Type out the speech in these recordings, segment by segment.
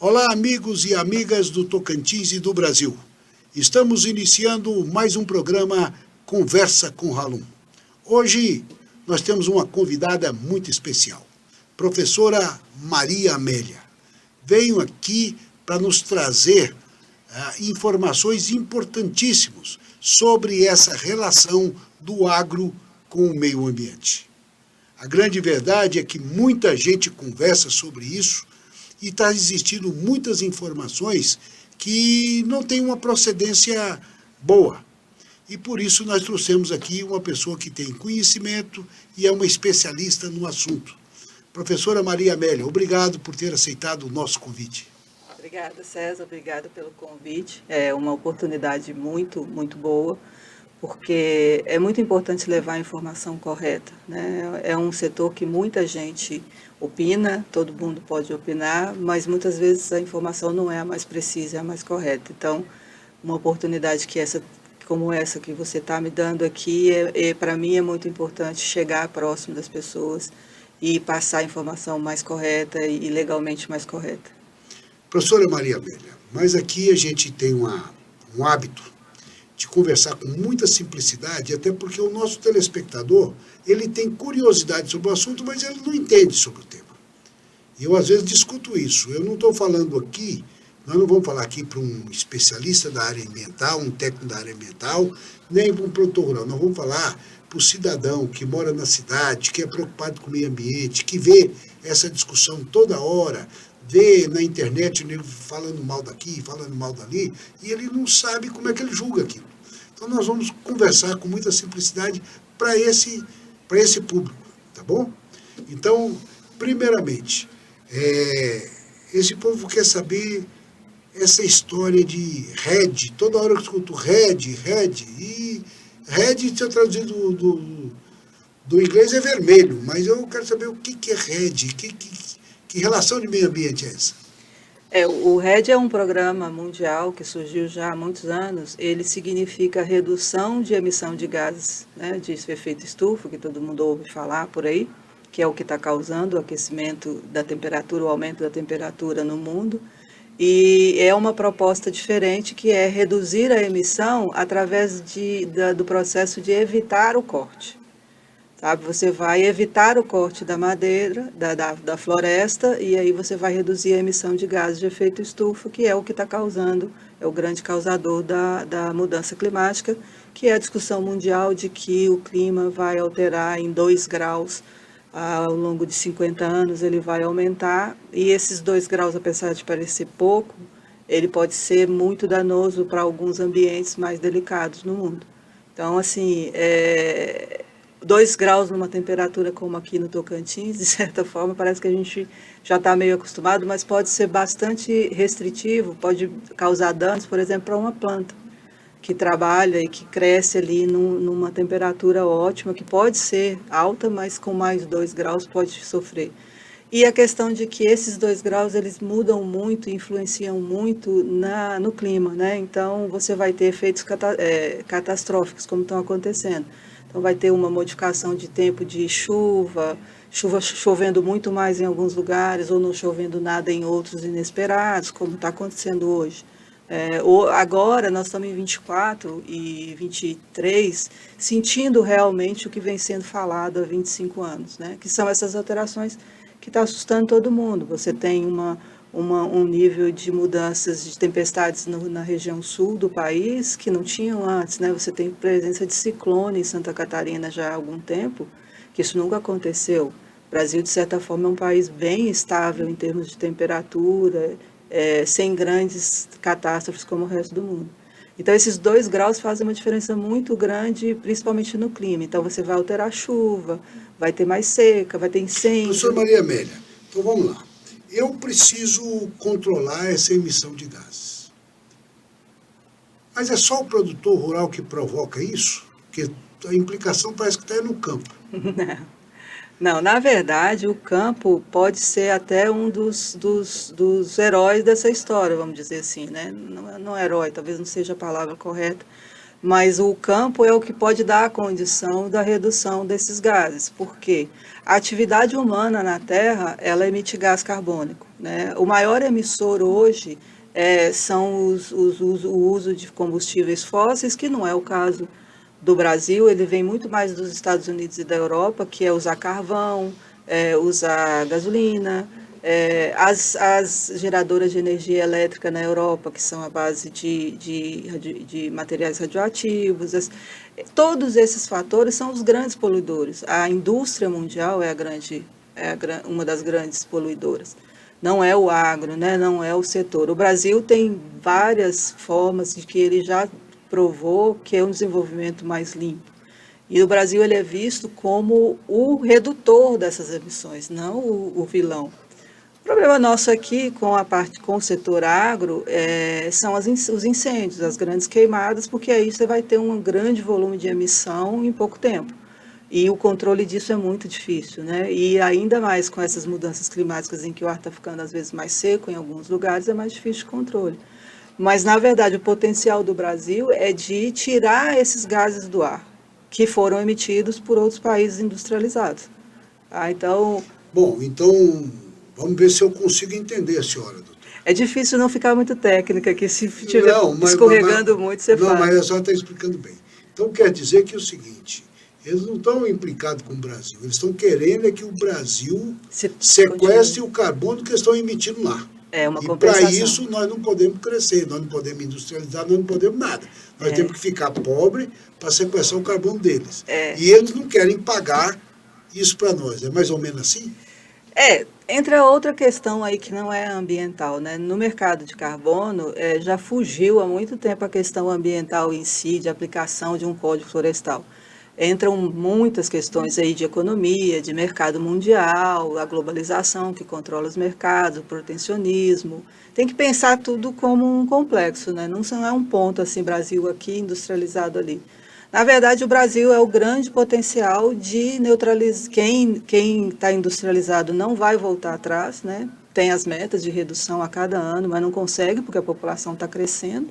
Olá, amigos e amigas do Tocantins e do Brasil. Estamos iniciando mais um programa Conversa com Halum. Hoje nós temos uma convidada muito especial, professora Maria Amélia. Veio aqui para nos trazer informações importantíssimas sobre essa relação do agro com o meio ambiente. A grande verdade é que muita gente conversa sobre isso e está existindo muitas informações que não têm uma procedência boa. E por isso nós trouxemos aqui uma pessoa que tem conhecimento e é uma especialista no assunto. Professora Maria Amélia, obrigado por ter aceitado o nosso convite. Obrigada, César, obrigada pelo convite. É uma oportunidade muito boa, porque é muito importante levar a informação correta, né? É um setor que muita gente opina, todo mundo pode opinar, mas muitas vezes a informação não é a mais precisa, é a mais correta. Então, uma oportunidade como essa que você está me dando aqui, para mim é muito importante chegar próximo das pessoas e passar a informação mais correta e legalmente mais correta. Professora Maria Amélia, mas aqui a gente tem um hábito de conversar com muita simplicidade, até porque o nosso telespectador, ele tem curiosidade sobre o assunto, mas ele não entende sobre o tema. E eu, às vezes, discuto isso. Eu não estou falando aqui, nós não vamos falar aqui para um especialista da área ambiental, um técnico da área ambiental, nem para um produtor rural. Nós vamos falar para o cidadão que mora na cidade, que é preocupado com o meio ambiente, que vê essa discussão toda hora, vê na internet o nego falando mal daqui, falando mal dali, e ele não sabe como é que ele julga aquilo. Então nós vamos conversar com muita simplicidade para esse público, tá bom? Então, primeiramente, esse povo quer saber essa história de REDD. Toda hora eu escuto REDD, e REDD, se eu traduzir do inglês, é vermelho, mas eu quero saber o que é REDD, que relação de meio ambiente é essa? O REDD é um programa mundial que surgiu já há muitos anos. Ele significa redução de emissão de gases, né, de efeito estufa, que todo mundo ouve falar por aí, que é o que está causando o aquecimento da temperatura, o aumento da temperatura no mundo. E é uma proposta diferente, que é reduzir a emissão através do processo de evitar o corte. Sabe? Você vai evitar o corte da madeira, da floresta, e aí você vai reduzir a emissão de gases de efeito estufa, que é o que está causando, é o grande causador da mudança climática, que é a discussão mundial de que o clima vai alterar em 2 graus ao longo de 50 anos, ele vai aumentar, e esses 2 graus, apesar de parecer pouco, ele pode ser muito danoso para alguns ambientes mais delicados no mundo. Então, assim, 2 graus numa temperatura como aqui no Tocantins, de certa forma, parece que a gente já está meio acostumado, mas pode ser bastante restritivo, pode causar danos, por exemplo, para uma planta que trabalha e que cresce ali numa temperatura ótima, que pode ser alta, mas com mais 2 graus pode sofrer. E a questão de que esses 2 graus, eles mudam muito, influenciam muito no clima, né? Então, você vai ter efeitos catastróficos, como estão acontecendo. Então, vai ter uma modificação de tempo de chuva chovendo muito mais em alguns lugares, ou não chovendo nada em outros inesperados, como está acontecendo hoje. Agora, nós estamos em 24 e 23, sentindo realmente o que vem sendo falado há 25 anos, né? Que são essas alterações que está assustando todo mundo. Você tem um nível de mudanças de tempestades na região sul do país que não tinham antes, né? Você tem presença de ciclone em Santa Catarina já há algum tempo, que isso nunca aconteceu. O Brasil, de certa forma, é um país bem estável em termos de temperatura, sem grandes catástrofes como o resto do mundo. Então, esses 2 graus fazem uma diferença muito grande, principalmente no clima. Então, você vai alterar a chuva, vai ter mais seca, vai ter incêndio. Professora Maria Amélia, então vamos lá. Eu preciso controlar essa emissão de gases. Mas é só o produtor rural que provoca isso? Porque a implicação parece que está no campo. Não, na verdade, o campo pode ser até um dos heróis dessa história, vamos dizer assim, né? Não herói, talvez não seja a palavra correta, mas o campo é o que pode dar a condição da redução desses gases, porque a atividade humana na Terra, ela emite gás carbônico, né? O maior emissor hoje são o uso de combustíveis fósseis, que não é o caso do Brasil, ele vem muito mais dos Estados Unidos e da Europa, que é usar carvão, usar gasolina, as geradoras de energia elétrica na Europa, que são a base de materiais radioativos, todos esses fatores são os grandes poluidores. A indústria mundial uma das grandes poluidoras. Não é o agro, né? Não é o setor. O Brasil tem várias formas de que ele já provou que é um desenvolvimento mais limpo. E o Brasil ele é visto como o redutor dessas emissões, não o vilão. O problema nosso aqui com o setor agro são os incêndios, as grandes queimadas, porque aí você vai ter um grande volume de emissão em pouco tempo. E o controle disso é muito difícil, né? E ainda mais com essas mudanças climáticas em que o ar está ficando às vezes mais seco em alguns lugares, é mais difícil de controle. Mas, na verdade, o potencial do Brasil é de tirar esses gases do ar, que foram emitidos por outros países industrializados. Então... Bom, então, vamos ver se eu consigo entender a senhora, doutor. É difícil não ficar muito técnica, que se estiver escorregando muito, você fala. Não, mas a senhora está explicando bem. Então, quer dizer que é o seguinte, eles não estão implicados com o Brasil, eles estão querendo que o Brasil sequestre o carbono que eles estão emitindo lá. É uma compensação. E para isso nós não podemos crescer, nós não podemos industrializar, nós não podemos nada. Nós temos que ficar pobre para sequestrar o carbono deles. E eles não querem pagar isso para nós. É mais ou menos assim? Entra outra questão aí que não é ambiental, né? No mercado de carbono, já fugiu há muito tempo a questão ambiental em si, de aplicação de um código florestal. Entram muitas questões aí de economia, de mercado mundial, a globalização que controla os mercados, o protecionismo. Tem que pensar tudo como um complexo, né? Não é um ponto assim, Brasil aqui, industrializado ali. Na verdade, o Brasil é o grande potencial de neutralizar. Quem está industrializado não vai voltar atrás, né? Tem as metas de redução a cada ano, mas não consegue porque a população está crescendo.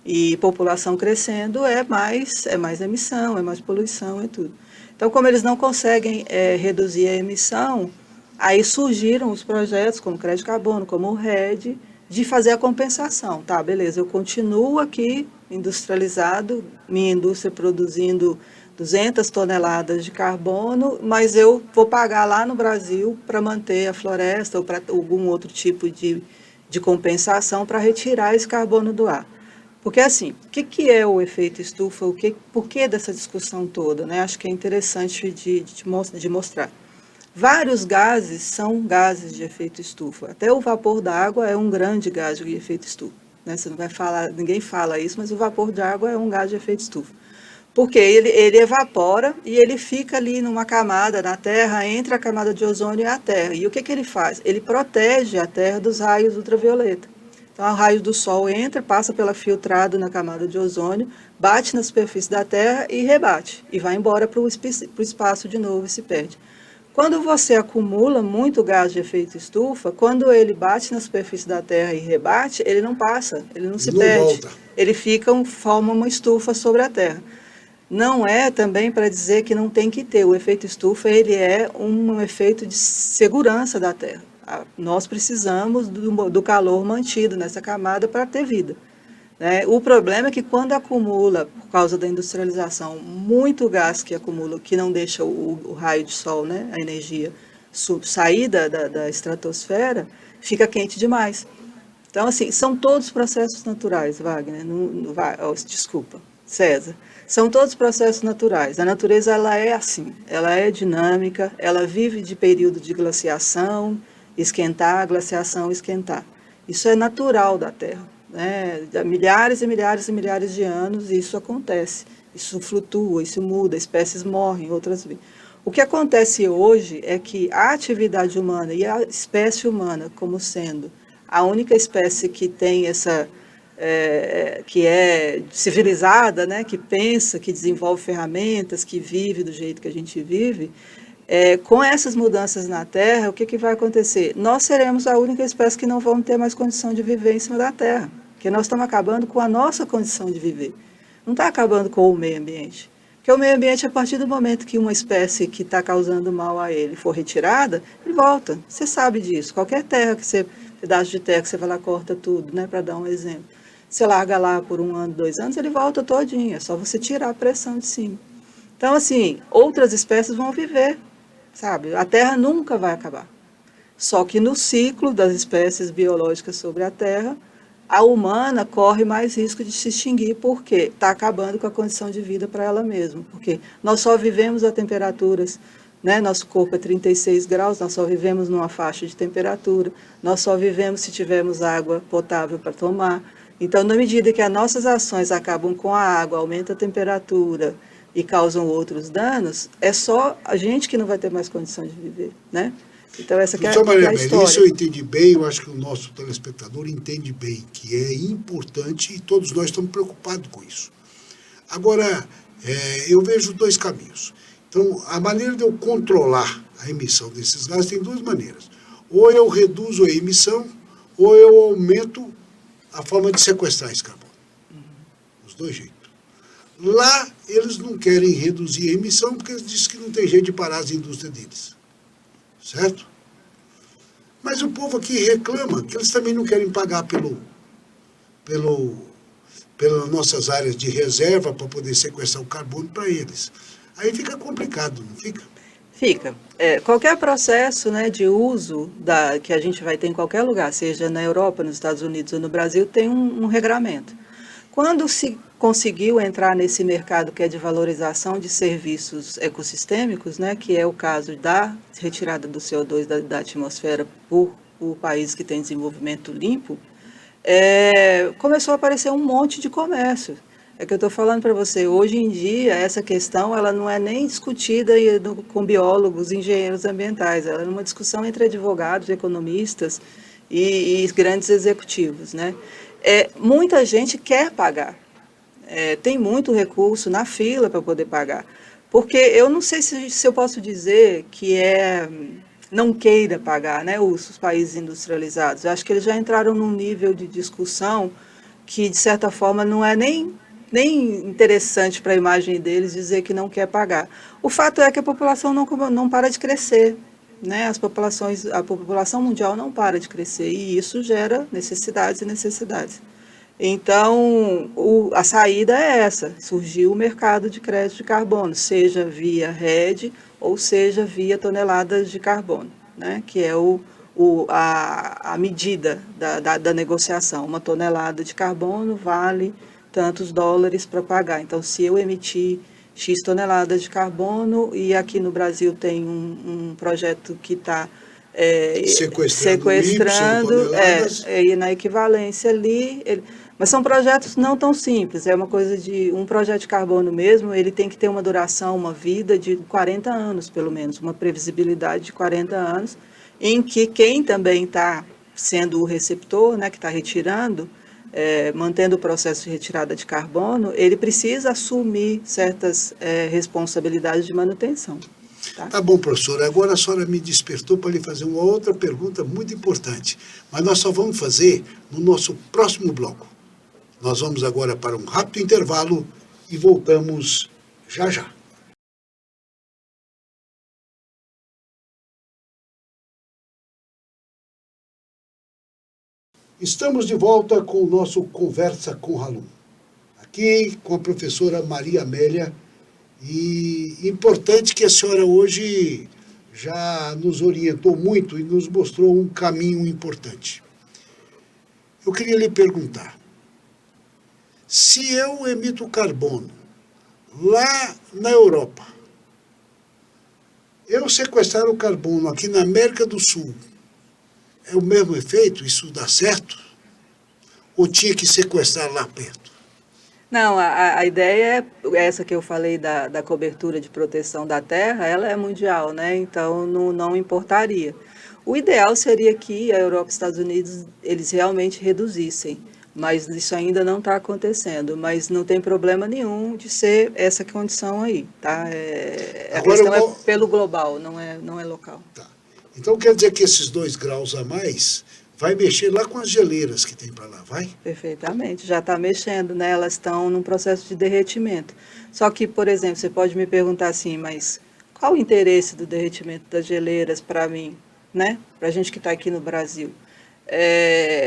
E população crescendo é mais emissão, é mais poluição, é tudo. Então, como eles não conseguem reduzir a emissão, aí surgiram os projetos como o Crédito Carbono, como o RED, de fazer a compensação. Tá, beleza, eu continuo aqui industrializado, minha indústria produzindo 200 toneladas de carbono, mas eu vou pagar lá no Brasil para manter a floresta ou para algum outro tipo de compensação para retirar esse carbono do ar. Porque, assim, o que é o efeito estufa? Por que dessa discussão toda? Né? Acho que é interessante de mostrar. Vários gases são gases de efeito estufa. Até o vapor da água é um grande gás de efeito estufa. Né? Você não vai falar, ninguém fala isso, mas o vapor de água é um gás de efeito estufa. Porque ele evapora e ele fica ali numa camada na Terra, entre a camada de ozônio e a Terra. E o que ele faz? Ele protege a Terra dos raios ultravioleta. Então, o raio do Sol entra, passa pela filtrado na camada de ozônio, bate na superfície da Terra e rebate. E vai embora para o espaço de novo e se perde. Quando você acumula muito gás de efeito estufa, quando ele bate na superfície da Terra e rebate, ele não passa, ele não se perde. Volta. Ele forma uma estufa sobre a Terra. Não é também para dizer que não tem que ter. O efeito estufa ele é um efeito de segurança da Terra. Nós precisamos do calor mantido nessa camada para ter vida. Né? O problema é que quando acumula, por causa da industrialização, muito gás que acumula, que não deixa o raio de sol, né, a energia, sair da estratosfera, fica quente demais. Então, assim, são todos processos naturais, Wagner. Desculpa, César. São todos processos naturais. A natureza ela é assim, ela é dinâmica, ela vive de período de glaciação, esquentar, glaciação, esquentar. Isso é natural da Terra. Né? Há milhares e milhares e milhares de anos isso acontece. Isso flutua, isso muda, espécies morrem, outras vivem. O que acontece hoje é que a atividade humana e a espécie humana, como sendo a única espécie que tem que é civilizada, né? Que pensa, que desenvolve ferramentas, que vive do jeito que a gente vive, com essas mudanças na Terra, o que vai acontecer? Nós seremos a única espécie que não vamos ter mais condição de viver em cima da Terra, porque nós estamos acabando com a nossa condição de viver. não está acabando com o meio ambiente. Porque o meio ambiente, a partir do momento que uma espécie que está causando mal a ele for retirada, ele volta. Você sabe disso. Qualquer terra que você, pedaço de terra que você vai lá, corta tudo, né, para dar um exemplo. Você larga lá por 1 ano, 2 anos, ele volta todinho. É só você tirar a pressão de cima. Então, assim, outras espécies vão viver, sabe? A terra nunca vai acabar. Só que no ciclo das espécies biológicas sobre a terra, a humana corre mais risco de se extinguir porque está acabando com a condição de vida para ela mesma. Porque nós só vivemos a temperaturas, né? Nosso corpo é 36 graus, nós só vivemos numa faixa de temperatura, nós só vivemos se tivermos água potável para tomar. Então, na medida que as nossas ações acabam com a água, aumenta a temperatura e causam outros danos, é só a gente que não vai ter mais condição de viver, né? Então, essa que é a história. Isso eu entendi bem, eu acho que o nosso telespectador entende bem, que é importante e todos nós estamos preocupados com isso. Agora, eu vejo 2 caminhos. Então, a maneira de eu controlar a emissão desses gases tem 2 maneiras. Ou eu reduzo a emissão, ou eu aumento a forma de sequestrar esse carbono. Os 2 jeitos. Lá, eles não querem reduzir a emissão, porque eles dizem que não tem jeito de parar as indústrias deles. Certo? Mas o povo aqui reclama que eles também não querem pagar pelas nossas áreas de reserva para poder sequestrar o carbono para eles. Aí fica complicado, não fica? Fica. Qualquer processo, né, de uso que a gente vai ter em qualquer lugar, seja na Europa, nos Estados Unidos ou no Brasil, tem um regramento. Quando se conseguiu entrar nesse mercado que é de valorização de serviços ecossistêmicos, né, que é o caso da retirada do CO2 da atmosfera por países que têm desenvolvimento limpo, começou a aparecer um monte de comércio. É que eu estou falando para você, hoje em dia, essa questão ela não é nem discutida com biólogos, engenheiros ambientais, ela é uma discussão entre advogados, economistas e grandes executivos, né? Muita gente quer pagar, tem muito recurso na fila para poder pagar, porque eu não sei se eu posso dizer que não queira pagar, né, os países industrializados. Eu acho que eles já entraram num nível de discussão que, de certa forma, não é nem interessante para a imagem deles dizer que não quer pagar. O fato é que a população não para de crescer, né? A população mundial não para de crescer e isso gera necessidades e necessidades. Então, a saída é essa, surgiu o mercado de crédito de carbono, seja via RED ou seja via toneladas de carbono, né? Que é a medida da negociação. 1 tonelada de carbono vale tantos dólares para pagar. Então, se eu emitir X toneladas de carbono, e aqui no Brasil tem um projeto que está sequestrando e na equivalência ali. Mas são projetos não tão simples, é uma coisa um projeto de carbono mesmo, ele tem que ter uma duração, uma vida de 40 anos, pelo menos, uma previsibilidade de 40 anos, em que quem também está sendo o receptor, né, que está retirando, mantendo o processo de retirada de carbono, ele precisa assumir certas responsabilidades de manutenção. Tá bom, professora. Agora a senhora me despertou para lhe fazer uma outra pergunta muito importante, mas nós só vamos fazer no nosso próximo bloco. Nós vamos agora para um rápido intervalo e voltamos já já. Estamos de volta com o nosso Conversa com Halum. Aqui com a professora Maria Amélia. E importante que a senhora hoje já nos orientou muito e nos mostrou um caminho importante. Eu queria lhe perguntar, se eu emito carbono lá na Europa, eu sequestrar o carbono aqui na América do Sul, é o mesmo efeito? Isso dá certo? Ou tinha que sequestrar lá perto? Não, a ideia é essa que eu falei da cobertura de proteção da terra, ela é mundial, né? Então não importaria. O ideal seria que a Europa e os Estados Unidos, eles realmente reduzissem, mas isso ainda não está acontecendo, mas não tem problema nenhum de ser essa condição aí, tá? A questão é pelo global, não é local. Tá. Então quer dizer que esses 2 graus a mais vai mexer lá com as geleiras que tem para lá, vai? Perfeitamente, já está mexendo, né? Elas estão num processo de derretimento. Só que, por exemplo, você pode me perguntar assim, mas qual o interesse do derretimento das geleiras para mim, né? Para a gente que está aqui no Brasil?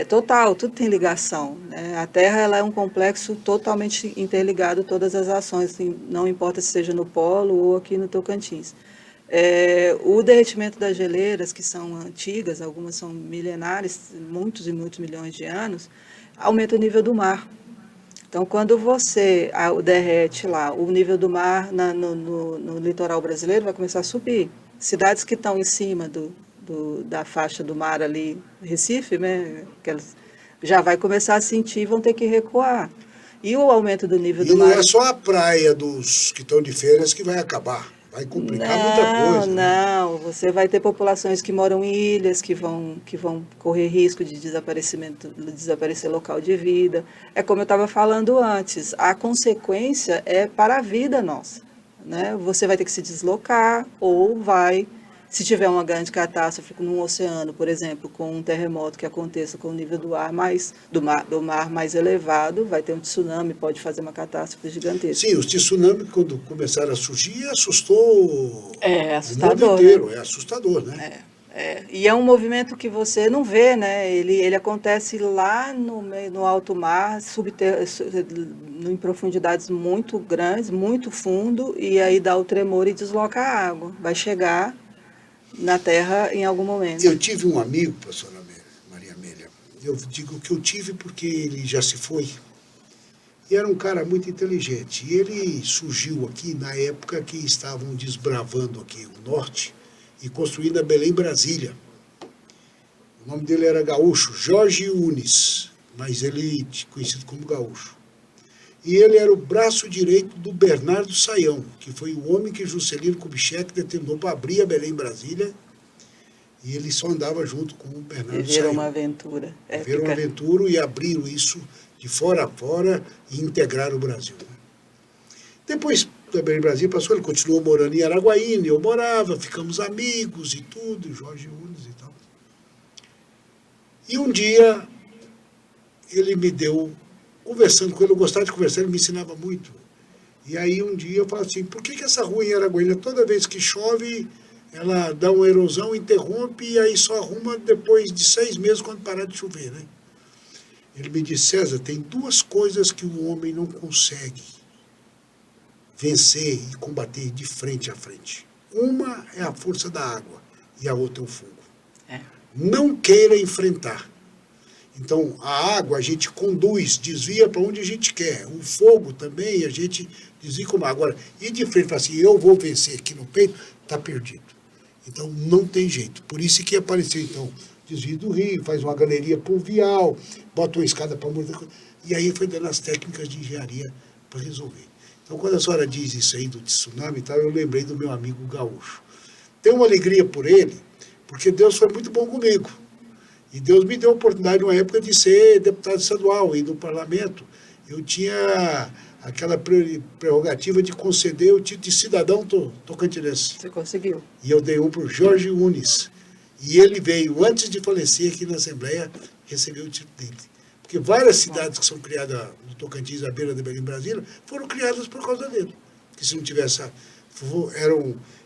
Total, tudo tem ligação, né? A Terra ela é um complexo totalmente interligado, todas as ações, assim, não importa se seja no Polo ou aqui no Tocantins. O derretimento das geleiras, que são antigas, algumas são milenares, muitos e muitos milhões de anos, aumenta o nível do mar. Então, quando você derrete lá, o nível do mar no litoral brasileiro vai começar a subir. Cidades que estão em cima da faixa do mar ali, Recife, né, que elas já vai começar a sentir e vão ter que recuar. E o aumento do nível do mar... E não é só a praia dos que estão de férias que vai acabar. Vai complicar muita coisa. Não, você vai ter populações que moram em ilhas, que vão correr risco de desaparecer local de vida. É como eu estava falando antes, a consequência é para a vida nossa, né? Você vai ter que se deslocar ou se tiver uma grande catástrofe num oceano, por exemplo, com um terremoto que aconteça com o nível do mar mais elevado, vai ter um tsunami, pode fazer uma catástrofe gigantesca. Sim, os tsunamis, quando começaram a surgir, assustou assustador, o mundo inteiro. né? É assustador, né? E é um movimento que você não vê, né? Ele acontece lá no alto mar, em profundidades muito grandes, muito fundo, e aí dá o tremor e desloca a água. Vai chegar na Terra em algum momento. Eu tive um amigo, professora Maria Amélia, eu digo que eu tive porque ele já se foi, e era um cara muito inteligente. E ele surgiu aqui na época que estavam desbravando aqui o norte e construindo a Belém Brasília. O nome dele era Gaúcho, Jorge Unes, mas ele conhecido como Gaúcho. E ele era o braço direito do Bernardo Saião, que foi o homem que Juscelino Kubitschek determinou para abrir a Belém Brasília. E ele só andava junto com o Bernardo Saião. Viveram uma aventura. Viveram uma aventura e abriram isso de fora a fora e integraram o Brasil. Depois da Belém Brasília passou, ele continuou morando em Araguaína, eu morava, ficamos amigos e tudo, Jorge Unes e tal. E um dia ele me deu... Conversando com ele, eu gostava de conversar, ele me ensinava muito. E aí um dia eu falo assim, por que essa rua em Araguaína, toda vez que chove, ela dá uma erosão, interrompe e aí só arruma depois de 6 meses quando parar de chover, né? Ele me disse, César, tem 2 coisas que o homem não consegue vencer e combater de frente a frente. Uma é a força da água e a outra é o fogo. Não queira enfrentar. Então, a água a gente conduz, desvia para onde a gente quer. O fogo também a gente desvia como agora. E de frente, fala assim, eu vou vencer aqui no peito, está perdido. Então, não tem jeito. Por isso que apareceu, então, desvio do rio, faz uma galeria pluvial, bota uma escada para morder. E aí foi dando as técnicas de engenharia para resolver. Então, quando a senhora diz isso aí do tsunami e tal, eu lembrei do meu amigo Gaúcho. Tenho uma alegria por ele, porque Deus foi muito bom comigo. E Deus me deu a oportunidade, numa época, de ser deputado estadual e no parlamento. Eu tinha aquela prerrogativa de conceder o título de cidadão tocantinense. Você conseguiu. E eu dei um para o Jorge Unes. E ele veio, antes de falecer aqui na Assembleia, receber o título dele. Porque várias cidades que são criadas no Tocantins, à beira da Belém Brasília, foram criadas por causa dele. Porque se não tivesse...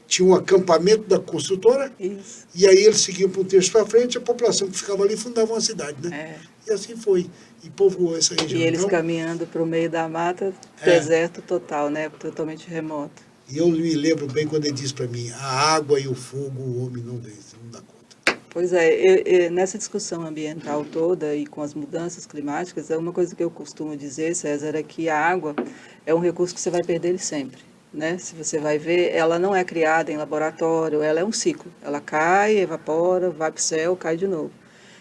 Tinha um acampamento da construtora, isso. E aí eles seguiam para um terço para frente, a população que ficava ali fundava uma cidade, né? E assim foi, e povoou essa região. E eles caminhando para o meio da mata, deserto total, né? Totalmente remoto. E eu me lembro bem quando ele disse para mim, a água e o fogo o homem não vence, não dá conta. Pois é, nessa discussão ambiental toda e com as mudanças climáticas, uma coisa que eu costumo dizer, César, é que a água é um recurso que você vai perder ele sempre. Né? Se você vai ver, ela não é criada em laboratório, ela é um ciclo. Ela cai, evapora, vai para o céu, cai de novo.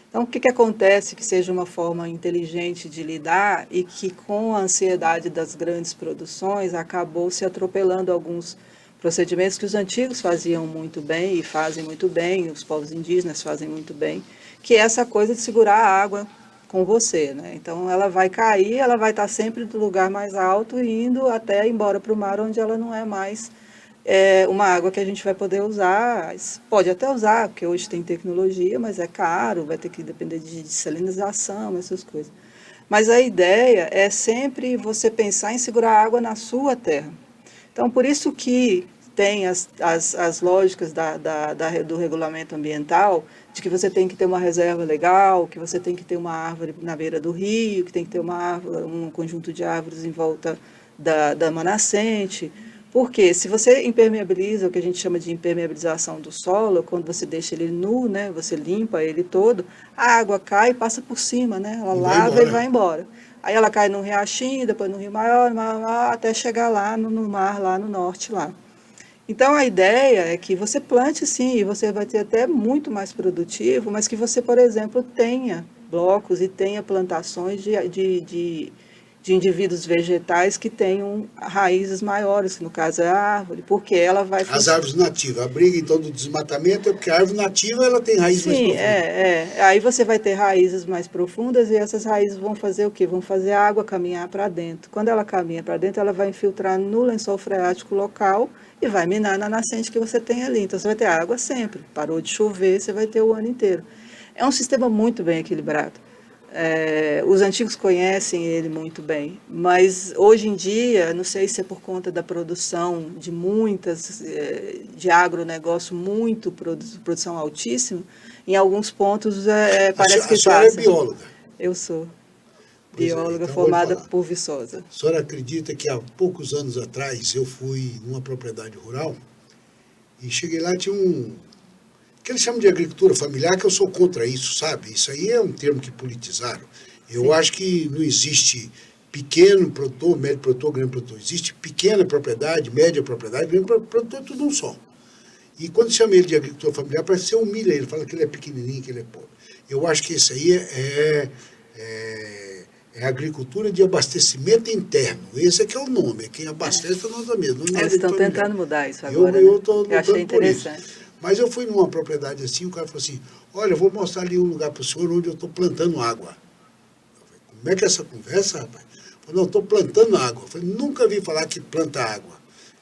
Então, o que acontece que seja uma forma inteligente de lidar e que, com a ansiedade das grandes produções, acabou se atropelando alguns procedimentos que os antigos faziam muito bem e fazem muito bem, os povos indígenas fazem muito bem, que é essa coisa de segurar a água com você, né? Então ela vai cair, ela vai estar sempre do lugar mais alto, indo até embora para o mar, onde ela não é mais é uma água que a gente vai poder usar, pode até usar, porque hoje tem tecnologia, mas é caro, vai ter que depender de salinização, essas coisas. Mas a ideia é sempre você pensar em segurar a água na sua terra. Então, por isso que tem as lógicas do regulamento ambiental, de que você tem que ter uma reserva legal, que você tem que ter uma árvore na beira do rio, que tem que ter uma árvore, um conjunto de árvores em volta da uma nascente. Porque se você impermeabiliza, o que a gente chama de impermeabilização do solo, quando você deixa ele nu, né, você limpa ele todo, a água cai e passa por cima, né, ela lava e vai embora. Aí ela cai num riachinho, depois no rio maior, até chegar lá no mar, lá no norte, lá. Então, a ideia é que você plante sim, e você vai ter até muito mais produtivo, mas que você, por exemplo, tenha blocos e tenha plantações de indivíduos vegetais que tenham raízes maiores, que no caso é a árvore, porque ela vai... As árvores nativas. A briga, então, do desmatamento é porque a árvore nativa ela tem raiz mais profunda. Sim, aí você vai ter raízes mais profundas e essas raízes vão fazer o quê? Vão fazer a água caminhar para dentro. Quando ela caminha para dentro, ela vai infiltrar no lençol freático local e vai minar na nascente que você tem ali. Então, você vai ter água sempre. Parou de chover, você vai ter o ano inteiro. É um sistema muito bem equilibrado. Os antigos conhecem ele muito bem, mas hoje em dia, não sei se é por conta da produção de de agronegócio, produção altíssima, em alguns pontos parece que passa. A senhora é bióloga? Eu sou Então bióloga formada por Viçosa. A senhora acredita que há poucos anos atrás eu fui numa propriedade rural e cheguei lá, tinha que eles chamam de agricultura familiar, que eu sou contra isso, sabe? Isso aí é um termo que politizaram. Eu acho que não existe pequeno produtor, médio produtor, grande produtor. Existe pequena propriedade, média propriedade, grande produtor, tudo um só. E quando chama ele de agricultor familiar, parece que você humilha ele, fala que ele é pequenininho, que ele é pobre. Eu acho que isso aí é agricultura de abastecimento interno. Esse é que é o nome, é quem abastece é nós mesmos. Eles estão tentando mudar isso agora, eu estou lutando achei por isso. interessante. Mas eu fui numa propriedade assim, o cara falou assim, olha, eu vou mostrar ali um lugar para o senhor onde eu estou plantando água. Eu falei, como é que é essa conversa, rapaz? Eu falei, não, eu estou plantando água. Eu falei, nunca vi falar que planta água.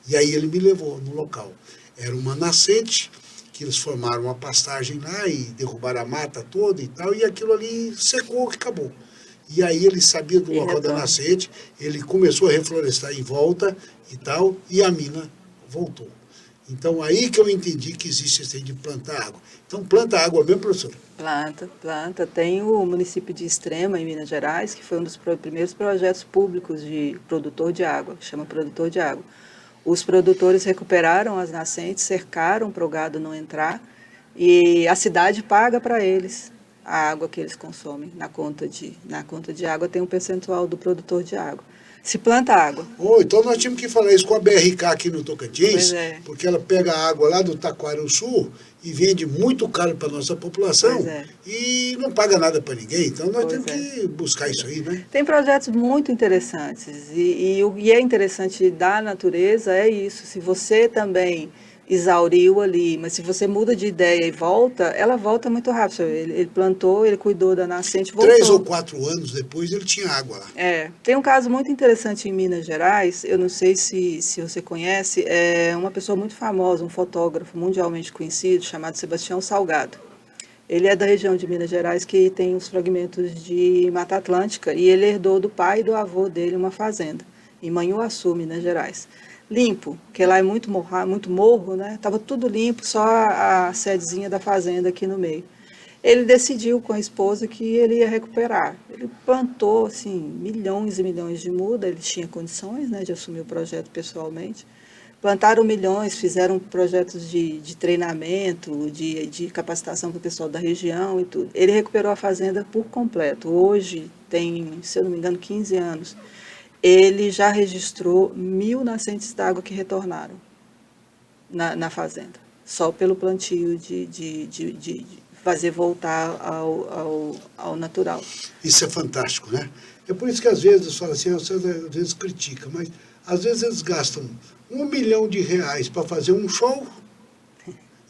E aí ele me levou no local. Era uma nascente, que eles formaram uma pastagem lá e derrubaram a mata toda e tal, e aquilo ali secou e acabou. E aí ele sabia do local da nascente, ele começou a reflorestar em volta e tal, e a mina voltou. Então, aí que eu entendi que existe esse de plantar água. Então, planta água mesmo, professor? Planta. Tem o município de Extrema, em Minas Gerais, que foi um dos primeiros projetos públicos de produtor de água, chama produtor de água. Os produtores recuperaram as nascentes, cercaram para o gado não entrar, e a cidade paga para eles a água que eles consomem. Na conta de água tem um percentual do produtor de água. Se planta água. Então nós tínhamos que falar isso com a BRK aqui no Tocantins, porque ela pega a água lá do Taquarussu e vende muito caro para a nossa população e não paga nada para ninguém. Então nós temos que buscar isso aí, né? Tem projetos muito interessantes e o que é interessante da natureza é isso. Se você também exauriu ali, mas se você muda de ideia e volta, ela volta muito rápido. Ele plantou, ele cuidou da nascente, voltou. 3 ou 4 anos depois ele tinha água lá. Tem um caso muito interessante em Minas Gerais, eu não sei se você conhece, é uma pessoa muito famosa, um fotógrafo mundialmente conhecido, chamado Sebastião Salgado. Ele é da região de Minas Gerais, que tem os fragmentos de Mata Atlântica, e ele herdou do pai e do avô dele uma fazenda, em Manhuaçu, Minas Gerais. Limpo, porque lá é muito morro, né? Estava tudo limpo, só a sedezinha da fazenda aqui no meio. Ele decidiu com a esposa que ele ia recuperar. Ele plantou, assim, milhões e milhões de muda, ele tinha condições, né, de assumir o projeto pessoalmente. Plantaram milhões, fizeram projetos de treinamento, de capacitação para o pessoal da região e tudo. Ele recuperou a fazenda por completo. Hoje tem, se eu não me engano, 15 anos. Ele já registrou 1.000 nascentes d'água que retornaram na fazenda, só pelo plantio de fazer voltar ao natural. Isso é fantástico, né? É por isso que às vezes, fala assim, às vezes critica, mas às vezes eles gastam R$1 milhão para fazer um show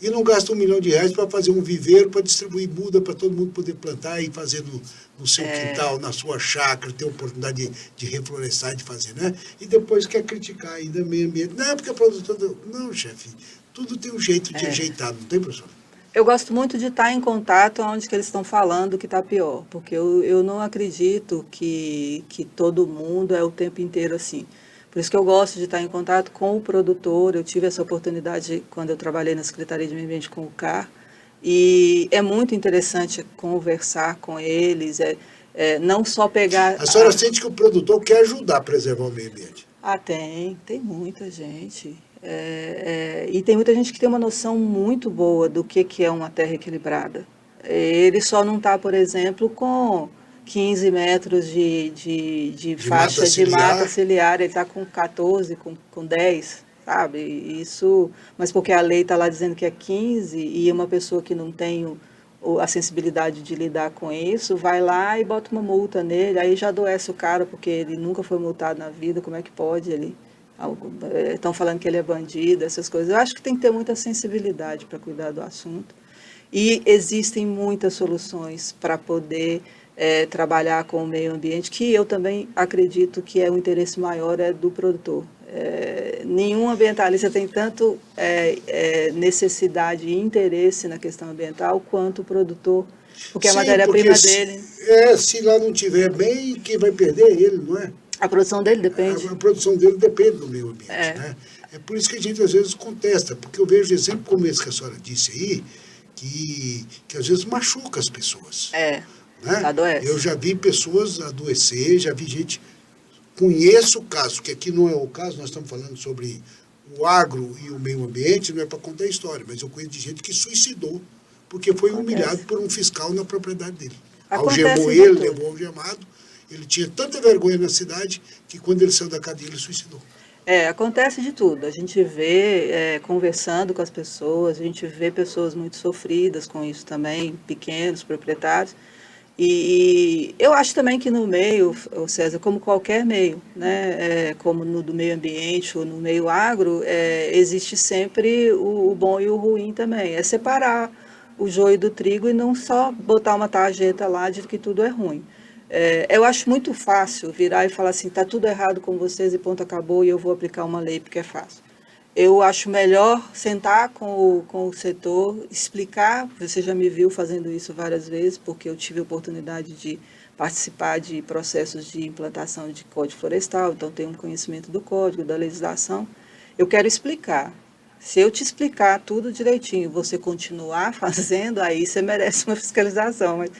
e não gasta R$1 milhão para fazer um viveiro, para distribuir muda, para todo mundo poder plantar e fazer no seu quintal, na sua chácara, ter oportunidade de reflorestar, de fazer, né? E depois quer criticar ainda o meio ambiente. Não, porque a produção... Não, chefe, tudo tem um jeito de ajeitar, não tem, professor? Eu gosto muito de estar em contato onde que eles estão falando que está pior, porque eu não acredito que todo mundo é o tempo inteiro assim. Por isso que eu gosto de estar em contato com o produtor. Eu tive essa oportunidade quando eu trabalhei na Secretaria de Meio Ambiente com o CAR, e é muito interessante conversar com eles, não só pegar... A senhora sente que o produtor quer ajudar a preservar o meio ambiente? Tem muita gente. E tem muita gente que tem uma noção muito boa do que é uma terra equilibrada. Ele só não está, por exemplo, com 15 metros de faixa de mata ciliar, ele está com 14, com 10, sabe? Isso, mas porque a lei está lá dizendo que é 15, e uma pessoa que não tem a sensibilidade de lidar com isso, vai lá e bota uma multa nele, aí já adoece o cara, porque ele nunca foi multado na vida, como é que pode ele... Estão falando que ele é bandido, essas coisas. Eu acho que tem que ter muita sensibilidade para cuidar do assunto. E existem muitas soluções para poder trabalhar com o meio ambiente, que eu também acredito que o interesse maior é do produtor. Nenhum ambientalista tem tanto necessidade e interesse na questão ambiental quanto o produtor, porque a matéria-prima dele... Se lá não estiver bem, quem vai perder é ele, não é? A produção dele depende. A produção dele depende do meio ambiente, né? É por isso que a gente às vezes contesta, porque eu vejo exemplo como esse que a senhora disse aí, que às vezes machuca as pessoas. Né? Adoece. Eu já vi pessoas adoecer, já vi gente... Conheço o caso, que aqui não é o caso, nós estamos falando sobre o agro e o meio ambiente, não é para contar a história, mas eu conheço de gente que suicidou, porque foi humilhado por um fiscal na propriedade dele. Algemou ele, levou algemado. Ele tinha tanta vergonha na cidade que quando ele saiu da cadeia, ele suicidou. Acontece de tudo. A gente vê, conversando com as pessoas, a gente vê pessoas muito sofridas com isso também, pequenos proprietários. E eu acho também que no meio, César, como qualquer meio, né, como no do meio ambiente ou no meio agro, existe sempre o bom e o ruim também. É separar o joio do trigo e não só botar uma tarjeta lá de que tudo é ruim. Eu acho muito fácil virar e falar assim, está tudo errado com vocês e ponto, acabou, e eu vou aplicar uma lei porque é fácil. Eu acho melhor sentar com o setor, explicar, você já me viu fazendo isso várias vezes, porque eu tive a oportunidade de participar de processos de implantação de código florestal, então tenho um conhecimento do código, da legislação. Eu quero explicar. Se eu te explicar tudo direitinho, você continuar fazendo, aí você merece uma fiscalização, mas...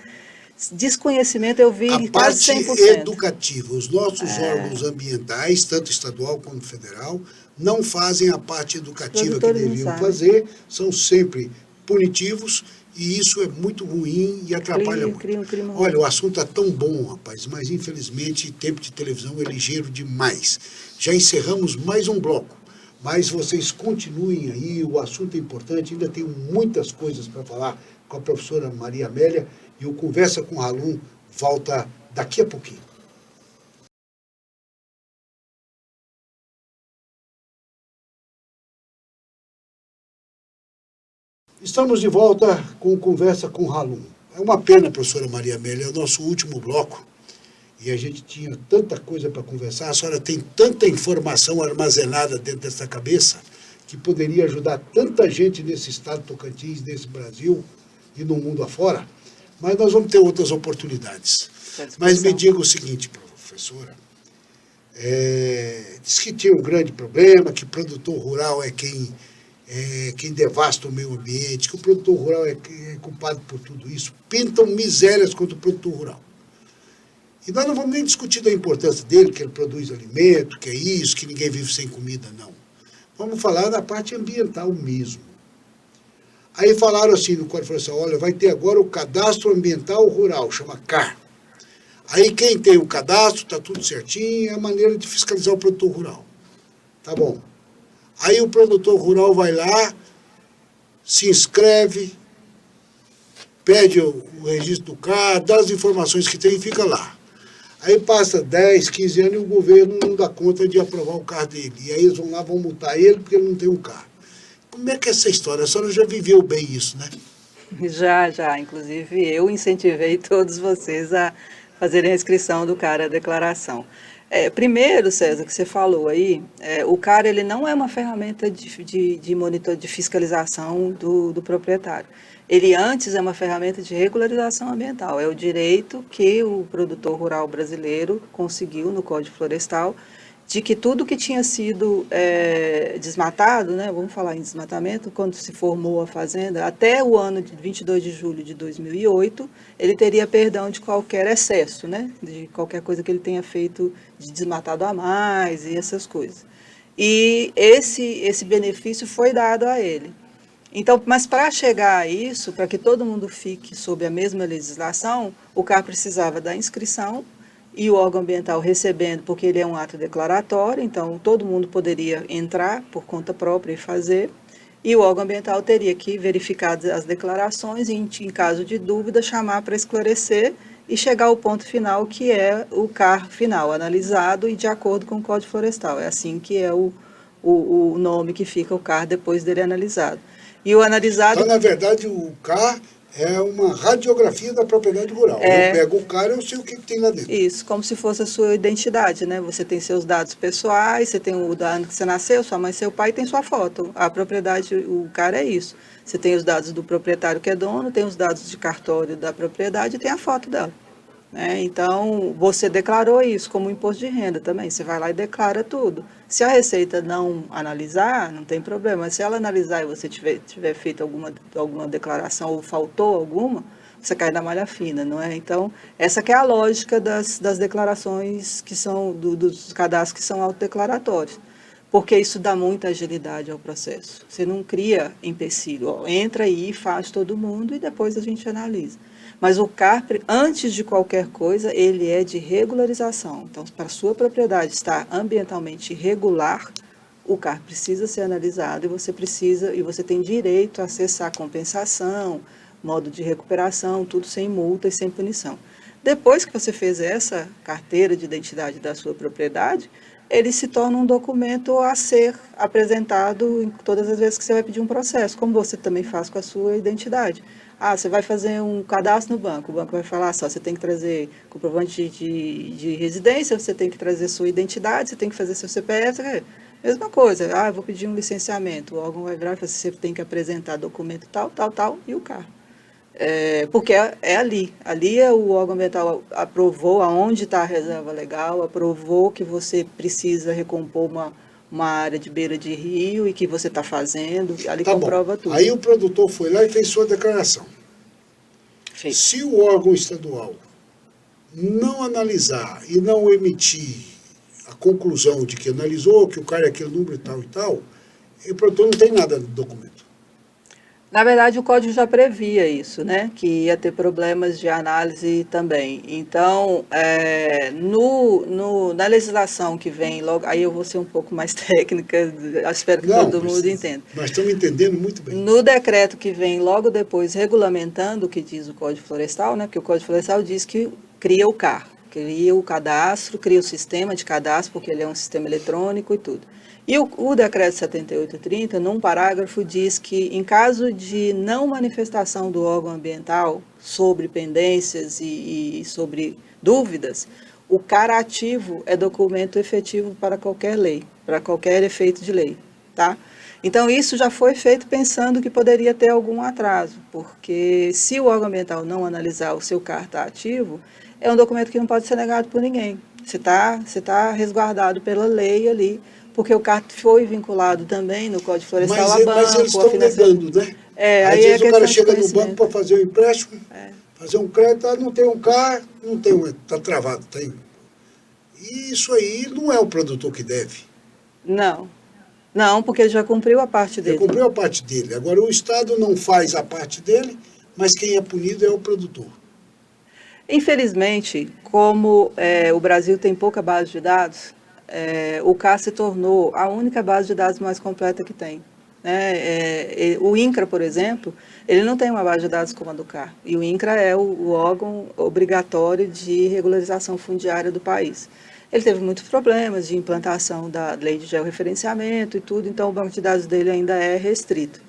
Desconhecimento eu vi em quase 100%. A parte educativa, os nossos órgãos ambientais, tanto estadual quanto federal, não fazem a parte educativa que deviam fazer, são sempre punitivos, e isso é muito ruim e atrapalha muito. Olha, o assunto está tão bom, rapaz, mas infelizmente tempo de televisão é ligeiro demais. Já encerramos mais um bloco, mas vocês continuem aí, o assunto é importante, ainda tenho muitas coisas para falar com a professora Maria Amélia, e o Conversa com Halum volta daqui a pouquinho. Estamos de volta com Conversa com Halum. É uma pena, professora Maria Amélia, é o nosso último bloco, e a gente tinha tanta coisa para conversar, a senhora tem tanta informação armazenada dentro dessa cabeça, que poderia ajudar tanta gente nesse estado Tocantins, nesse Brasil e no mundo afora. Mas nós vamos ter outras oportunidades. Mas me diga o seguinte, professora, diz que tinha um grande problema, que o produtor rural é quem devasta o meio ambiente, que o produtor rural é culpado por tudo isso, pintam misérias contra o produtor rural. E nós não vamos nem discutir da importância dele, que ele produz alimento, que é isso, que ninguém vive sem comida, não. Vamos falar da parte ambiental mesmo. Aí falaram assim no Código Florestal, olha, vai ter agora o Cadastro Ambiental Rural, chama CAR. Aí quem tem o cadastro, está tudo certinho, é a maneira de fiscalizar o produtor rural. Tá bom. Aí o produtor rural vai lá, se inscreve, pede o registro do CAR, dá as informações que tem e fica lá. Aí passa 10, 15 anos e o governo não dá conta de aprovar o CAR dele. E aí eles vão lá, vão multar ele porque ele não tem um CAR. Como é que é essa história? A senhora já viveu bem isso, né? Já. Inclusive, eu incentivei todos vocês a fazerem a inscrição do CAR à declaração. Primeiro, César, que você falou aí, o CAR ele não é uma ferramenta de monitor, de fiscalização do proprietário. Ele antes é uma ferramenta de regularização ambiental. É o direito que o produtor rural brasileiro conseguiu no Código Florestal de que tudo que tinha sido desmatado, né, vamos falar em desmatamento, quando se formou a fazenda, até o ano de 22 de julho de 2008, ele teria perdão de qualquer excesso, né, de qualquer coisa que ele tenha feito de desmatado a mais e essas coisas. E esse benefício foi dado a ele. Então, mas para chegar a isso, para que todo mundo fique sob a mesma legislação, o CAR precisava da inscrição e o órgão ambiental recebendo, porque ele é um ato declaratório, então todo mundo poderia entrar por conta própria e fazer, e o órgão ambiental teria que verificar as declarações e, em caso de dúvida, chamar para esclarecer e chegar ao ponto final, que é o CAR final, analisado e de acordo com o Código Florestal. É assim que é o nome que fica o CAR depois dele analisado. E o analisado... Então, na verdade, o CAR é uma radiografia da propriedade rural. Eu pego o CAR, eu sei o que tem lá dentro. Isso, como se fosse a sua identidade, né? Você tem seus dados pessoais, você tem o ano que você nasceu, sua mãe, seu pai, tem sua foto. A propriedade, o CAR é isso. Você tem os dados do proprietário que é dono, tem os dados de cartório da propriedade e tem a foto dela. Então, você declarou isso como imposto de renda também. Você vai lá e declara tudo. Se a Receita não analisar, não tem problema. Mas se ela analisar e você tiver feito alguma declaração ou faltou alguma, você cai na malha fina, não é? Então, essa que é a lógica das declarações que são, dos cadastros que são autodeclaratórios. Porque isso dá muita agilidade ao processo. Você não cria empecilho. Entra aí, faz todo mundo e depois a gente analisa. Mas o CAR, antes de qualquer coisa, ele é de regularização. Então, para a sua propriedade estar ambientalmente regular, o CAR precisa ser analisado e você tem direito a acessar compensação, modo de recuperação, tudo sem multa e sem punição. Depois que você fez essa carteira de identidade da sua propriedade, ele se torna um documento a ser apresentado em todas as vezes que você vai pedir um processo, como você também faz com a sua identidade. Você vai fazer um cadastro no banco, o banco vai falar só, você tem que trazer comprovante de residência, você tem que trazer sua identidade, você tem que fazer seu CPF, mesma coisa. Eu vou pedir um licenciamento, o órgão vai virar e falar, você tem que apresentar documento tal, e o CAR. Porque ali o órgão ambiental aprovou aonde está a reserva legal, aprovou que você precisa recompor uma área de beira de rio e que você está fazendo, ali comprova tudo. Aí o produtor foi lá e fez sua declaração. Fez. Se o órgão estadual não analisar e não emitir a conclusão de que analisou, que o cara é aquele número e tal, o produtor não tem nada no documento. Na verdade, o código já previa isso, né? Que ia ter problemas de análise também. Então, na legislação que vem logo, aí eu vou ser um pouco mais técnica, espero que todo mundo entenda. Nós estamos entendendo muito bem. No decreto que vem logo depois, regulamentando o que diz o Código Florestal, né? Porque o Código Florestal diz que cria o CAR, cria o cadastro, cria o sistema de cadastro, porque ele é um sistema eletrônico e tudo. E o decreto 7830, num parágrafo, diz que, em caso de não manifestação do órgão ambiental sobre pendências e sobre dúvidas, o CAR ativo é documento efetivo para qualquer lei, para qualquer efeito de lei, tá? Então, isso já foi feito pensando que poderia ter algum atraso, porque se o órgão ambiental não analisar o seu CAR está ativo, é um documento que não pode ser negado por ninguém. Você tá resguardado pela lei ali, porque o CAR foi vinculado também no Código Florestal a banco. Mas eles estão negando, né? Às vezes o cara chega no banco para fazer um empréstimo, fazer um crédito, não tem um CAR, está travado. E isso aí não é o produtor que deve. Não, porque ele já cumpriu a parte dele. Ele cumpriu a parte dele. Agora, o Estado não faz a parte dele, mas quem é punido é o produtor. Infelizmente, como o Brasil tem pouca base de dados, o CAR se tornou a única base de dados mais completa que tem. O INCRA, por exemplo, ele não tem uma base de dados como a do CAR. E o INCRA é o órgão obrigatório de regularização fundiária do país. Ele teve muitos problemas de implantação da lei de georreferenciamento e tudo, então o banco de dados dele ainda é restrito.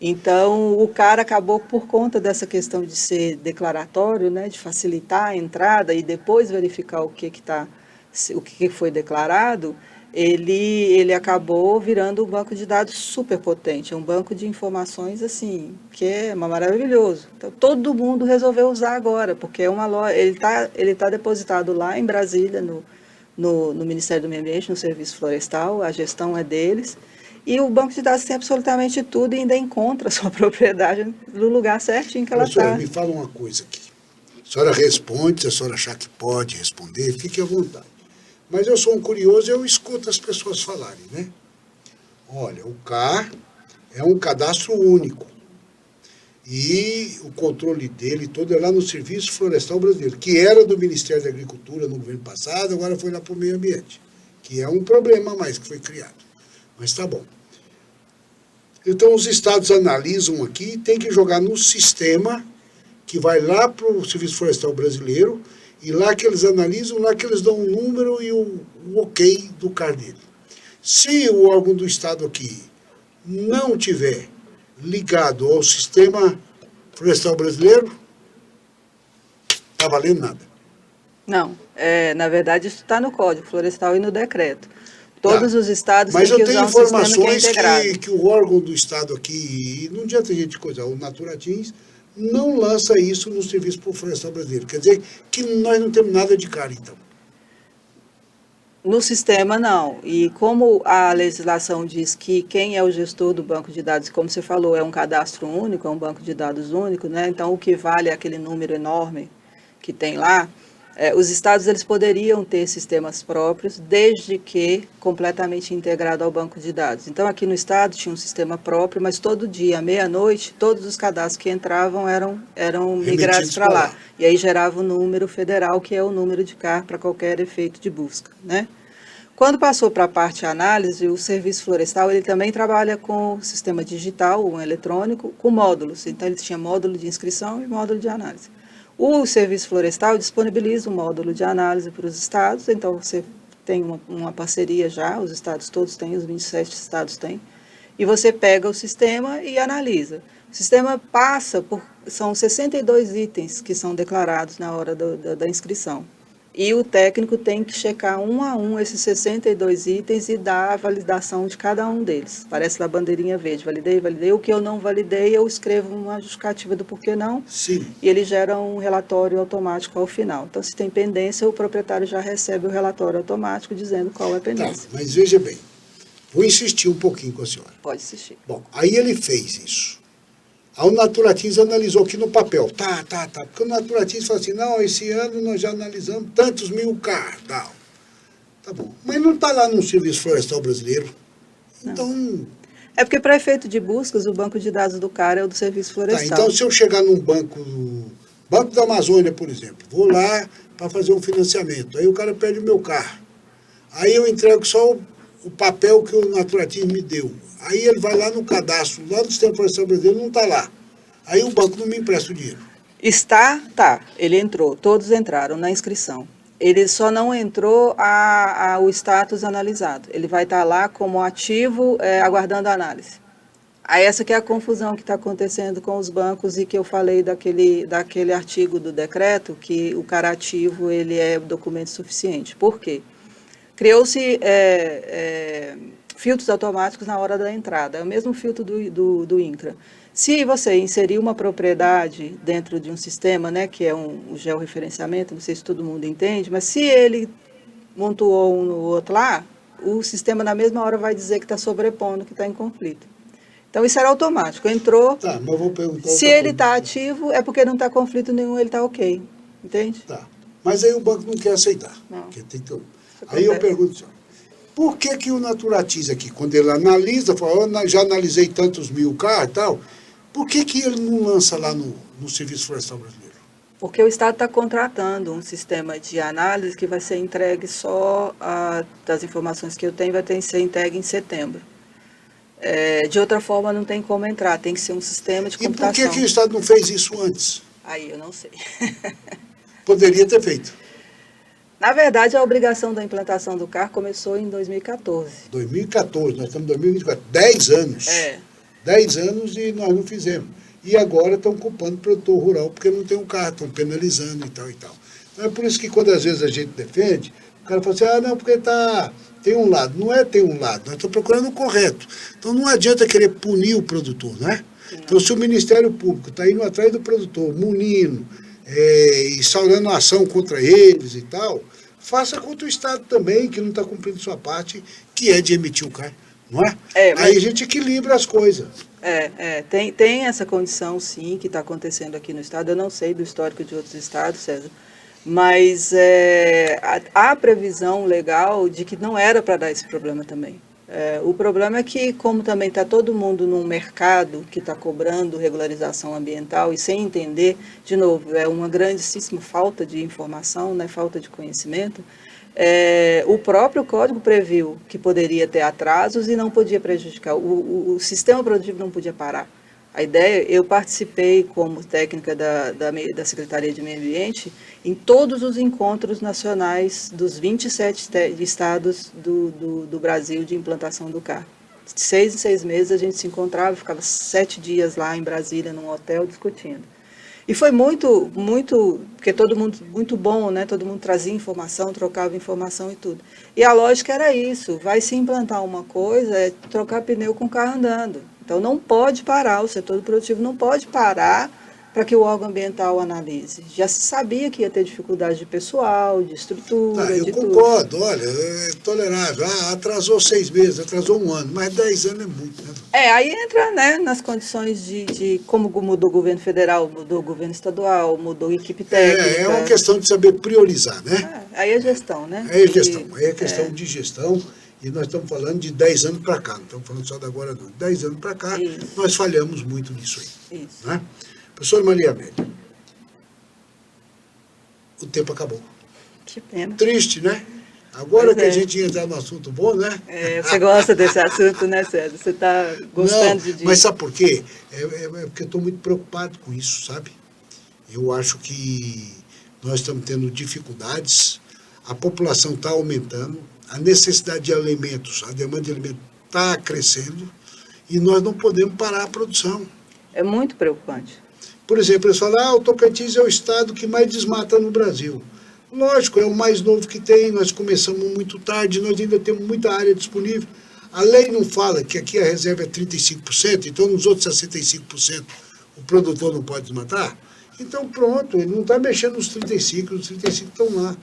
Então, o cara acabou, por conta dessa questão de ser declaratório, né, de facilitar a entrada e depois verificar o que foi declarado, ele acabou virando um banco de dados super potente, um banco de informações assim, que é maravilhoso. Então, todo mundo resolveu usar agora, porque é uma loja, ele tá depositado lá em Brasília, no Ministério do Meio Ambiente, no Serviço Florestal, a gestão é deles, e o banco de dados tem absolutamente tudo e ainda encontra a sua propriedade no lugar certinho que ela está. Professora, me fala uma coisa aqui. A senhora responde, se a senhora achar que pode responder, fique à vontade. Mas eu sou um curioso e eu escuto as pessoas falarem, né? Olha, o CAR é um cadastro único. E o controle dele todo é lá no Serviço Florestal Brasileiro, que era do Ministério da Agricultura no governo passado, agora foi lá para o meio ambiente, que é um problema a mais que foi criado. Mas tá bom. Então, os estados analisam aqui, tem que jogar no sistema que vai lá para o Serviço Florestal Brasileiro, e lá que eles analisam, lá que eles dão um número e o ok do CAR dele. Se o órgão do estado aqui não tiver ligado ao Sistema Florestal Brasileiro, está valendo nada. Não, na verdade isso está no Código Florestal e no decreto. Todos os estados têm que usar um sistema que é integrado. Mas eu tenho informações que o órgão do estado aqui, e não adianta a gente coisar, o Naturatins não lança isso no Serviço Florestal Brasileiro. Quer dizer que nós não temos nada de cara, então. No sistema, não. E como a legislação diz que quem é o gestor do banco de dados, como você falou, é um cadastro único, é um banco de dados único, né? Então, o que vale é aquele número enorme que tem lá. Os estados eles poderiam ter sistemas próprios, desde que completamente integrado ao banco de dados. Então, aqui no estado tinha um sistema próprio, mas todo dia, à meia-noite, todos os cadastros que entravam eram migrados para lá. E aí gerava o número federal, que é o número de CAR para qualquer efeito de busca, né? Quando passou para a parte análise, o Serviço Florestal ele também trabalha com o sistema digital, um eletrônico, com módulos. Então, ele tinha módulo de inscrição e módulo de análise. O Serviço Florestal disponibiliza um módulo de análise para os estados, então você tem uma parceria já, os estados todos têm, os 27 estados têm, e você pega o sistema e analisa. O sistema são 62 itens que são declarados na hora da inscrição. E o técnico tem que checar um a um esses 62 itens e dar a validação de cada um deles. Aparece lá a bandeirinha verde, validei. O que eu não validei, eu escrevo uma justificativa do porquê não. Sim. E ele gera um relatório automático ao final. Então, se tem pendência, o proprietário já recebe o relatório automático dizendo qual é a pendência. Tá, mas veja bem, vou insistir um pouquinho com a senhora. Pode insistir. Bom, aí ele fez isso. Aí o Naturatins analisou aqui no papel. Tá. Porque o Naturatins falou assim, não, esse ano nós já analisamos tantos mil CAR, tal. Tá bom. Mas não está lá no Serviço Florestal Brasileiro. Não. Então... É porque para efeito de buscas, o banco de dados do CAR é o do Serviço Florestal. Tá, então se eu chegar num banco da Amazônia, por exemplo, vou lá para fazer um financiamento, aí o cara pede o meu CAR. Aí eu entrego só o papel que o Naturatins me deu. Aí ele vai lá no cadastro, lá do Sistema Florestal Brasileiro, não está lá. Aí o banco não me empresta o dinheiro. Ele entrou, todos entraram na inscrição. Ele só não entrou o status analisado. Ele vai estar lá como ativo, aguardando a análise. Aí essa que é a confusão que está acontecendo com os bancos e que eu falei daquele artigo do decreto, que o CAR ativo ele é documento suficiente. Por quê? Criou-se filtros automáticos na hora da entrada, é o mesmo filtro do INCRA. Se você inserir uma propriedade dentro de um sistema, né, que é o georreferenciamento, não sei se todo mundo entende, mas se ele montuou um no outro lá, o sistema na mesma hora vai dizer que está sobrepondo, que está em conflito. Então isso era automático, entrou, Tá, mas eu vou perguntar se ele está ativo, é porque não está conflito nenhum, ele está ok, entende? Tá, mas aí o banco não quer aceitar. Não. Aí eu pergunto, por que o Naturatins aqui, quando ele analisa, fala, já analisei tantos mil CAR e tal, por que ele não lança lá no Serviço Florestal Brasileiro? Porque o Estado está contratando um sistema de análise que vai ser entregue só, das informações que eu tenho, vai ter que ser entregue em setembro. De outra forma, não tem como entrar, tem que ser um sistema de computação. E por que o Estado não fez isso antes? Aí eu não sei. Poderia ter feito. Na verdade, a obrigação da implantação do CAR começou em 2014. 2014, nós estamos em 2024, 10 anos. 10 anos e nós não fizemos. E agora estão culpando o produtor rural porque não tem um CAR, estão penalizando e tal e tal. Então é por isso que quando às vezes a gente defende, o cara fala assim, não, porque tem um lado. Não é ter um lado, nós estamos procurando o correto. Então não adianta querer punir o produtor, né? Então se o Ministério Público está indo atrás do produtor, munindo, instaurando ação contra eles e tal, faça contra o Estado também, que não está cumprindo sua parte, que é de emitir o CAR, não é? Aí a gente equilibra as coisas. Tem essa condição, sim, que está acontecendo aqui no Estado. Eu não sei do histórico de outros estados, César, mas há previsão legal de que não era para dar esse problema também. O problema é que, como também está todo mundo num mercado que está cobrando regularização ambiental e sem entender, de novo, é uma grandíssima falta de informação, né, falta de conhecimento. O próprio código previu que poderia ter atrasos e não podia prejudicar, o sistema produtivo não podia parar. A ideia, eu participei como técnica da Secretaria de Meio Ambiente em todos os encontros nacionais dos 27 estados do Brasil de implantação do CAR. De 6 em 6 meses a gente se encontrava, ficava 7 dias lá em Brasília, num hotel, discutindo. E foi muito, porque todo mundo, muito bom, né? Todo mundo trazia informação, trocava informação e tudo. E a lógica era isso, vai se implantar uma coisa, é trocar pneu com o carro andando. Então não pode parar, o setor produtivo não pode parar para que o órgão ambiental analise. Já se sabia que ia ter dificuldade de pessoal, de estrutura, eu concordo, olha, é tolerável. Atrasou 6 meses, atrasou 1 ano, mas 10 anos é muito, né? Aí entra, né, nas condições de como mudou o governo federal, mudou o governo estadual, mudou a equipe técnica. É uma questão de saber priorizar, né? Aí é gestão, né? Aí é questão de gestão. E nós estamos falando de 10 anos para cá, não estamos falando só de agora não. 10 anos para cá, nós falhamos muito nisso aí. Isso. Né? Professora Maria Amélia, o tempo acabou. Que pena. Triste, né? Agora que a gente ia entrar no assunto bom, né? Você gosta desse assunto, né, César? Você está gostando de... Mas sabe por quê? Porque eu estou muito preocupado com isso, sabe? Eu acho que nós estamos tendo dificuldades, a população está aumentando, a necessidade de alimentos, a demanda de alimentos está crescendo e nós não podemos parar a produção. É muito preocupante. Por exemplo, eles falam, o Tocantins é o estado que mais desmata no Brasil. Lógico, é o mais novo que tem, nós começamos muito tarde, nós ainda temos muita área disponível. A lei não fala que aqui a reserva é 35%, então nos outros 65% o produtor não pode desmatar. Então pronto, ele não está mexendo nos 35%, os 35% estão lá.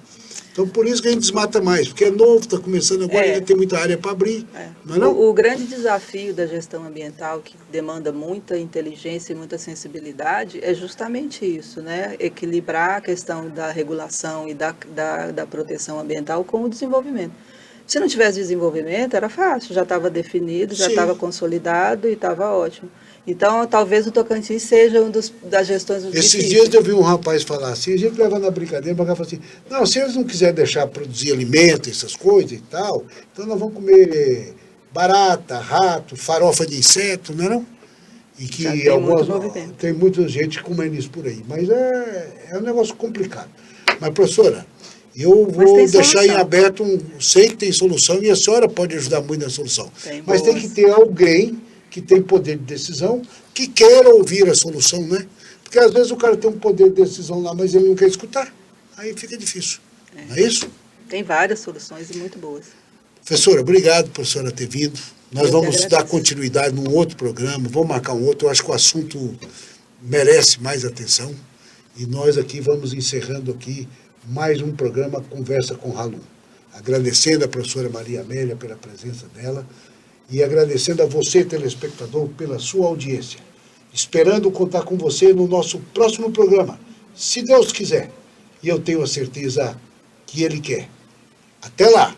Então, por isso que a gente desmata mais, porque é novo, está começando agora, ainda tem muita área para abrir. Não é não? O grande desafio da gestão ambiental, que demanda muita inteligência e muita sensibilidade, é justamente isso, né? Equilibrar a questão da regulação e da proteção ambiental com o desenvolvimento. Se não tivesse desenvolvimento, era fácil, já estava definido, já estava consolidado e estava ótimo. Então, talvez o Tocantins seja das gestões difíceis. Esses dias eu vi um rapaz falar assim, a gente leva na brincadeira, para cá falar assim, não, se eles não quiserem deixar produzir alimento, essas coisas e tal, então nós vamos comer barata, rato, farofa de inseto, não é não? E que tem muita gente comendo isso por aí, mas é um negócio complicado. Mas, professora, eu vou deixar em aberto, sei que tem solução e a senhora pode ajudar muito na solução, mas tem que ter alguém que tem poder de decisão, que queira ouvir a solução, né? Porque às vezes o cara tem um poder de decisão lá, mas ele não quer escutar. Aí fica difícil. Não é isso? Tem várias soluções e muito boas. Professora, obrigado por a senhora ter vindo. Nós vamos dar continuidade num outro programa, vamos marcar um outro. Eu acho que o assunto merece mais atenção. E nós aqui vamos encerrando aqui mais um programa Conversa com Halum. Agradecendo a professora Maria Amélia pela presença dela, e agradecendo a você, telespectador, pela sua audiência. Esperando contar com você no nosso próximo programa, se Deus quiser. E eu tenho a certeza que Ele quer. Até lá!